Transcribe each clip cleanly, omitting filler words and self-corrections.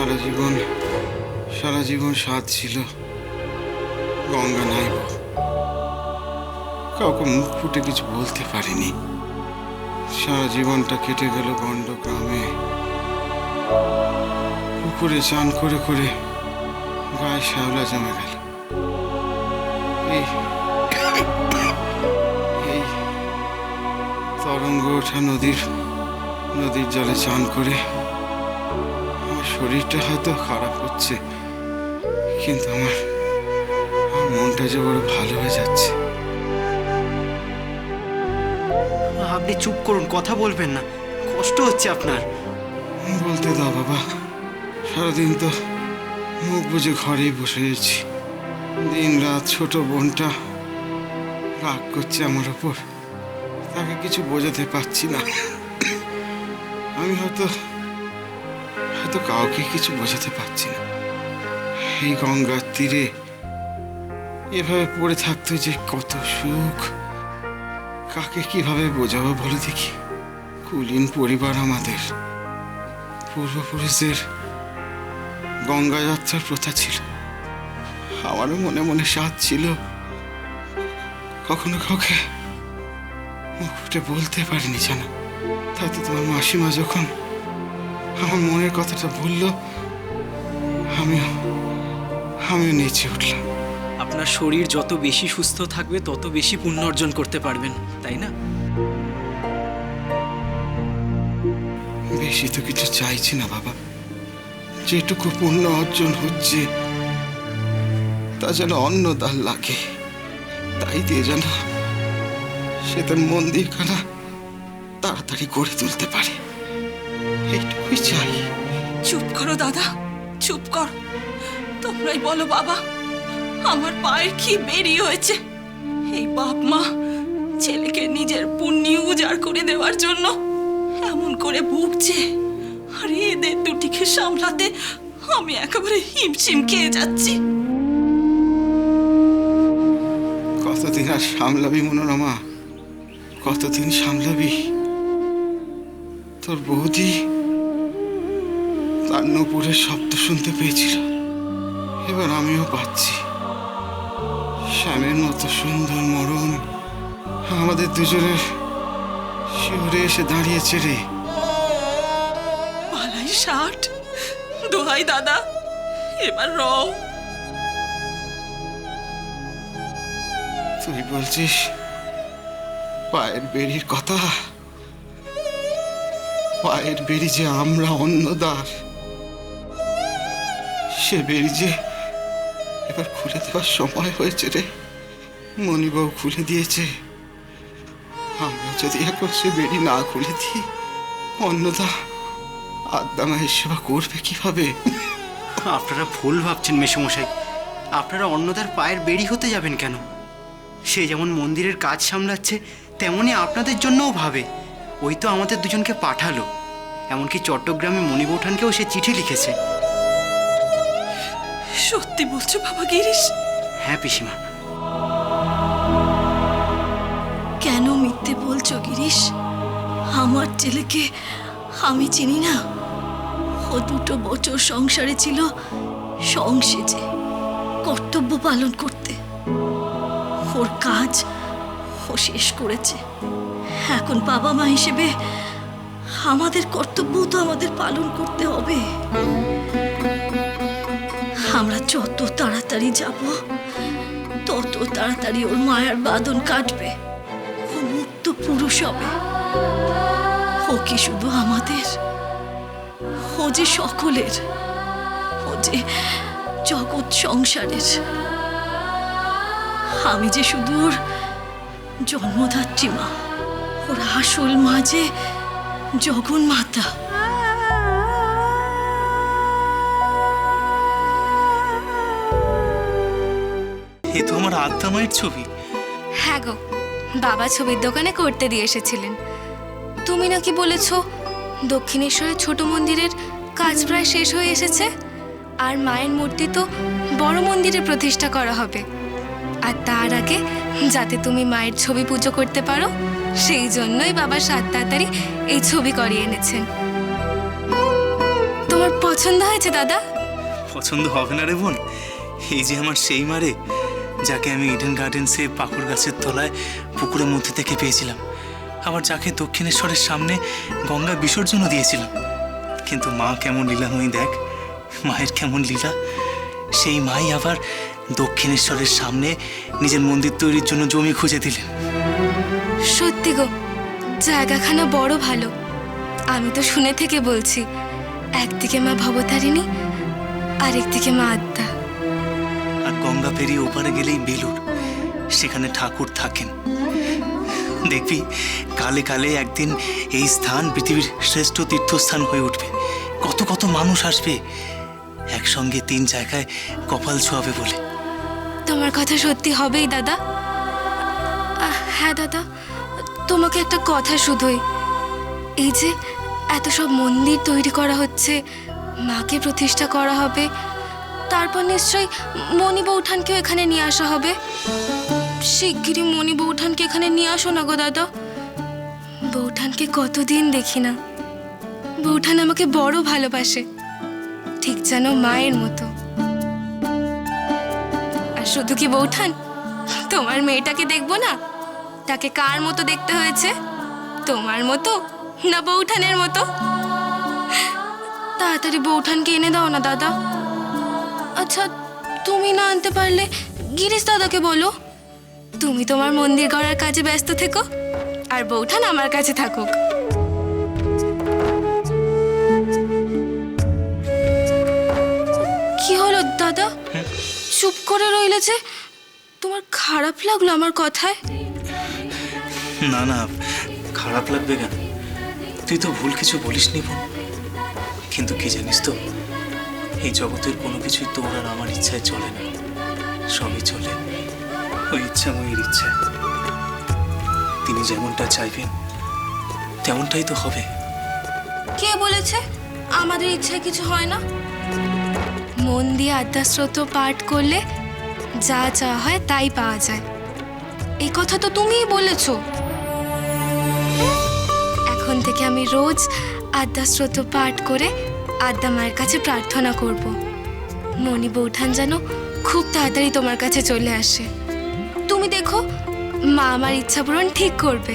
সারা জীবন সারা জীবন স্বাদ ছিল গঙ্গা নাইব, কাউকে মুখ ফুটে কিছু বলতে পারিনি। সারা জীবনটা কেটে গেল গন্ড গ্রামে, পুকুরে চান করে করে গায়ে শ্যাওলা জমে গেল। এই এই তরঙ্গ ওঠা নদীর জলে চান করে আমার শরীরটা হয়তো খারাপ হচ্ছে, কিন্তু আমার মনটা যে বড় ভালো হয়ে যাচ্ছে। আপনি চুপ করুন, কথা বলবেন না, কষ্ট হচ্ছে আপনার। বলতে দাও বাবা, সারাদিন তো মুখ বুজে ঘরেই বসে রয়েছি। দিন রাত ছোট বোনটা রাগ করছে আমার ওপর, তাকে কিছু বোঝাতে পারছি না। আমি হয়তো কাউকে কিছু বোঝাতে পারছি না। এই গঙ্গার তীরে এভাবে পড়ে থাকতে যে কত সুখ, কাকে কিভাবে বোঝাবো বলে দেখি। কুলীন পরিবার আমাদের, পূর্বপুরুষদের গঙ্গা যাত্রার প্রথা ছিল। আমারও মনে মনে স্বাদ ছিল, কখনো কাউকে মুখ ফুটে বলতে পারিনি জানো। তাই তো তোমার মাসিমা যখন আমার মনের কথাটা বলল, আমিও নেচে উঠলাম। আপনার শরীর যত বেশি সুস্থ থাকবে তত বেশি পুণ্য অর্জন করতে পারবেন, তাই না? বেশি তো কিছু চাইছি না বাবা, যেটুকু পুণ্য অর্জন হচ্ছে তা যেন অন্নদান লাগে, তাই দিয়ে যেন সে তার মন্দিরখানা তাড়াতাড়ি গড়ে তুলতে পারে, এইটুকুই চাই। চুপ করো দাদা, চুপ কর। তোমরাই বলো বাবা, আমার পায়ের কি বেরিয়ে হয়েছে। এই বাপ মা ছেলেকে নিজের পুণ্য উজাড় করে দেওয়ার জন্য এমন করে ভুগছে, আর এদের দুটিকে সামলাতে আমি একেবারে হিমশিম খেয়ে যাচ্ছি। কতদিন আর সামলাবি মনোরমা, কতদিন সামলাবি? তোর বৌদি তার নূপুরের শব্দ শুনতে পেয়েছিল, এবার আমিও পাচ্ছি। শ্যামের মতো সুন্দর মরণ আমাদের দুজনের শিউরে এসে দাঁড়িয়েছে রে। পালাই 60, দোহাই দাদা, এবার রও। তুই বলছিস পায়ের বেড়ির কথা? পায়ের বেড়ি যে আমরা অন্নদার, সে বেড়ি যে এবার খুলে দেওয়ার সময় হয়েছে রে। মণিবাবু খুলে দিয়েছে, আমরা যদি এখন সে বেড়ি না খুলে দিই, অন্নদা আদ্যা মায়ের সেবা করবে কিভাবে? আপনারা ভুল ভাবছেন মেসোমশাই, আপনারা অন্নদার পায়ের বেড়ি হতে যাবেন কেন? সে যেমন মন্দিরের কাজ সামলাচ্ছে তেমনি আপনাদের জন্যও ভাবে। ওই তো আমাদের দুজনকে পাঠালো, এমনকি চট্টগ্রামে মণিবৌঠানকেও সে চিঠি লিখেছে। সত্যি বলছো বাবা গিরিশ? হ্যাঁ পিসিমা। কেন মিথ্যে বলছো গিরিশ? আমার ছেলেকে আমি চিনি না। ও 2 বছর সংসারে ছিল সংসেজে কর্তব্য পালন করতে। ওর কাজ ও শেষ করেছে। এখন বাবা মা হিসেবে আমাদের কর্তব্য তো আমাদের পালন করতে হবে। আমরা যত তাড়াতাড়ি যাব তত তাড়াতাড়ি ওর মায়ার বাঁধন কাটবে, ও মুক্ত পুরুষ হবে। ও কি শুধু আমাদের, ও যে সকলের, ও যে জগৎ সংসারের। আমি যে শুধু ওর জন্মদাত্রী মা, ওর আসল মা যে জগন্মাতা। এ তো আমার আদ্যা মায়ের ছবি। হ্যাঁ গো, বাবা ছবির দোকানে করতে দিয়ে এসেছিলেন। তুমি নাকি বলেছো দক্ষিণেশ্বরের ছোট মন্দিরের কাজ প্রায় শেষ হয়ে এসেছে, আর মায়ের মূর্তি তো বড় মন্দিরে প্রতিষ্ঠা করা হবে। আর তার আগে যাতে তুমি মায়ের ছবি পুজো করতে পারো, সেই জন্যই বাবা 7 তাড়াতাড়ি এই ছবি করিয়ে এনেছেন। তোমার পছন্দ হয়েছে দাদা? পছন্দ হবে না রে বোন? এই যে আমার সেই মারে, যাকে আমি ইডেন গার্ডেন্সে পাকুড় গাছের তলায় পুকুরের মধ্যে থেকে পেয়েছিলাম, আবার যাকে দক্ষিণেশ্বরের সামনে গঙ্গা বিসর্জনও দিয়েছিলাম। কিন্তু মা কেমন লীলাময়ী দেখ, মায়ের কেমন লীলা। সেই মাই আবার দক্ষিণেশ্বরের সামনে নিজের মন্দির তৈরির জন্য জমি খুঁজে দিলেন। সত্যি গো, জায়গাখানা বড় ভালো। আমি তো শুনে থেকে বলছি, একদিকে মা ভবতারিণী, আরেকদিকে মা আদ্যা। আর গঙ্গা পেরিয়ে ওপারে গেলেই বেলুড়, সেখানে ঠাকুর থাকেন। দেখবি কালে কালে একদিন এই স্থান পৃথিবীর শ্রেষ্ঠ তীর্থস্থান হয়ে উঠবে। কত কত মানুষ আসবে একসঙ্গে, 3 জায়গায় কপাল ছোঁয়াবে বলে। তোমার কথা সত্যি হবেই দাদা। হ্যাঁ দাদা, তোমাকে একটা কথা শুধুই, এই যে এত সব মন্দির তৈরি করা হচ্ছে, মাকে প্রতিষ্ঠা করা হবে, তারপর নিশ্চয়ই মণি বৌঠানকেও এখানে নিয়ে আসা হবে। শিগগিরই মণি বৌঠানকে এখানে নিয়ে আসো না গো দাদা। বৌঠানকে কতদিন দেখি না। বৌঠান আমাকে বড় ভালোবাসে, ঠিক যেন মায়ের মতো। আর শুধু কি বৌঠান, তোমার মেয়েটাকে দেখবো না? তাকে কার মতো দেখতে হয়েছে? তোমার মতো না বৌঠানের মতো? তাড়াতাড়ি বৌঠানকে এনে দাও না দাদা। আচ্ছা, তুমি না আনতে পারলে গিরিশ দাদাকে বলো। তুমি তোমার মন্দির গড়ার কাজে ব্যস্ত থেকো, আর বৌঠান আমার কাছে থাকুক। কি হলো দাদা, চুপ করে রইলে যে? তোমার খারাপ লাগলো আমার কথায়? না না, খারাপ লাগবে কেন? তুই তো ভুল কিছু বলিসনি বোন। কিন্তু কি জানিস তো, এই জগতের কোনো কিছুই তোর আর আমার ইচ্ছায় চলে না। সবই চলে ওই ইচ্ছাময়ীর ইচ্ছায়। তিনি যেমনটা চাইবেন তেমনটাই তো হবে। কে বলেছে আমাদের ইচ্ছায় কিছু হয় না? মন দিয়ে আদ্যাস্রোত পাঠ করলে যা যা হয় তাই পাওয়া যায়, এই কথা তো তুমিই বলেছো। এখন থেকে আমি রোজ আদ্যাস্রোত পাঠ করে আদ্যা মায়ের কাছে প্রার্থনা করব, মণি বৌঠান যেন খুব তাড়াতাড়ি তোমার কাছে চলে আসে। তুমি দেখো, মা আমার ইচ্ছা পূরণ ঠিক করবে।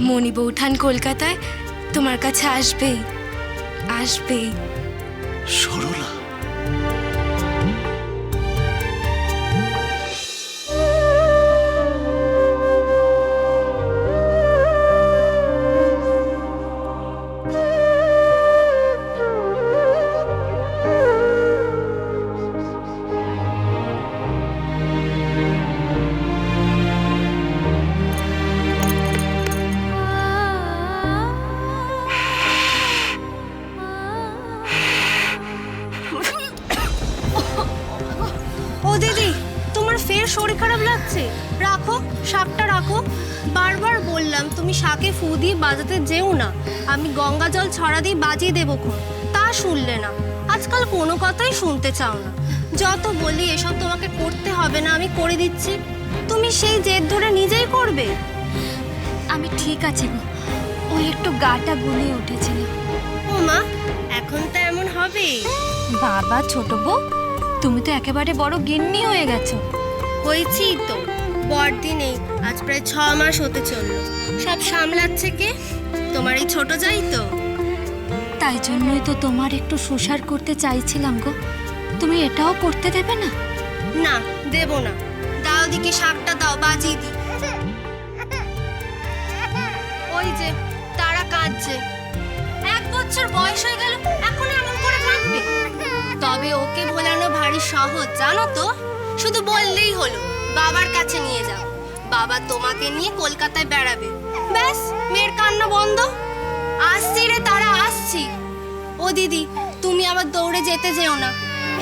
মণি বৌঠান কলকাতায় তোমার কাছে আসবেই, আসবেই। সরলা, ও দিদি, তোমার ফের শরীর খারাপ লাগছে? রাখো, শাকটা রাখো। বারবার বললাম তুমি শাকে ফু দিয়ে বাজাতে যেও না, আমি গঙ্গা জল ছড়া দিয়ে বাজিয়ে দেবো খন, তা শুনলে না। আজকাল কোনো কথাই শুনতে চাও না। যত বলি এসব তোমাকে করতে হবে না, আমি করে দিচ্ছি, তুমি সেই জেদ ধরে নিজেই করবে। আমি ঠিক আছি গো, ওই একটু গাটা গুলিয়ে উঠেছিল। ও মা, এখন তো এমন হবে? বাবা ছোট বউ, তুমি তো একেবারে বড় গিন্নি হয়ে গেছো। হয়েছি তো, বড়দিনেই আজ প্রায় 6 মাস হতে চললো। সব সামলাচ্ছে কে? তোমার এই ছোট যাই তো। তাই জন্যই তো তোমার একটু সুসার করতে চাইছিলাম গো, তুমি এটাও করতে দেবে না? না, দেব না। দাও দিকে শাকটা দাও, বাজিয়ে দি। ওই যে তারা কাঁদছে। 1 বছর বয়স হয়ে গেল, এখন এমন করে কাঁদবে? তবে ওকে ভোলানো ভারী সহজ, জানো তো। শুধু বললেই হলো বাবার কাছে নিয়ে যাও, বাবা তোমাকে নিয়ে কলকাতায় বেড়াবে, ব্যাস মেয়ের কান্না বন্ধ। আসছি রে তারা, আসছি। ও দিদি, তুমি আবার দৌড়ে যেতে যেও না,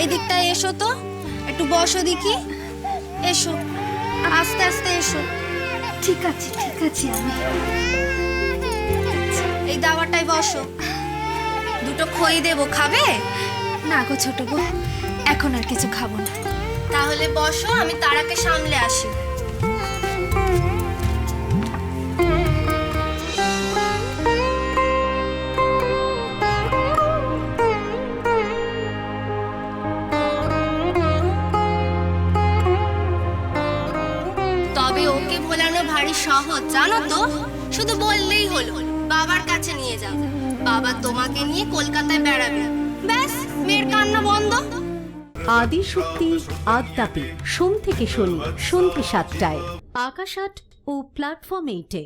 এদিকটায় এসো তো, একটু বসো দেখি। এসো, আস্তে আস্তে এসো। ঠিক আছে ঠিক আছে, আমি এই দাওয়াটায় বসো, দুটো খই দেবো, খাবে? না গো ছোট বউ, এখন আর কিছু খাবো না। তাহলে বসো, আমি তারাকে সামলে আসি। তবে ওকে ভোলানো ভারী সহজ জানো তো, শুধু বললেই হলো বাবার কাছে নিয়ে যাও, বাবা তোমাকে নিয়ে কলকাতায় বেড়াবে, ব্যাস মেয়ের কান্না বন্ধ। আদিশক্তি আদ্যাপি সোম থেকে শনি সন্ধ্যে ৭টায় আকাশ আট ও প্ল্যাটফর্ম 8-এ।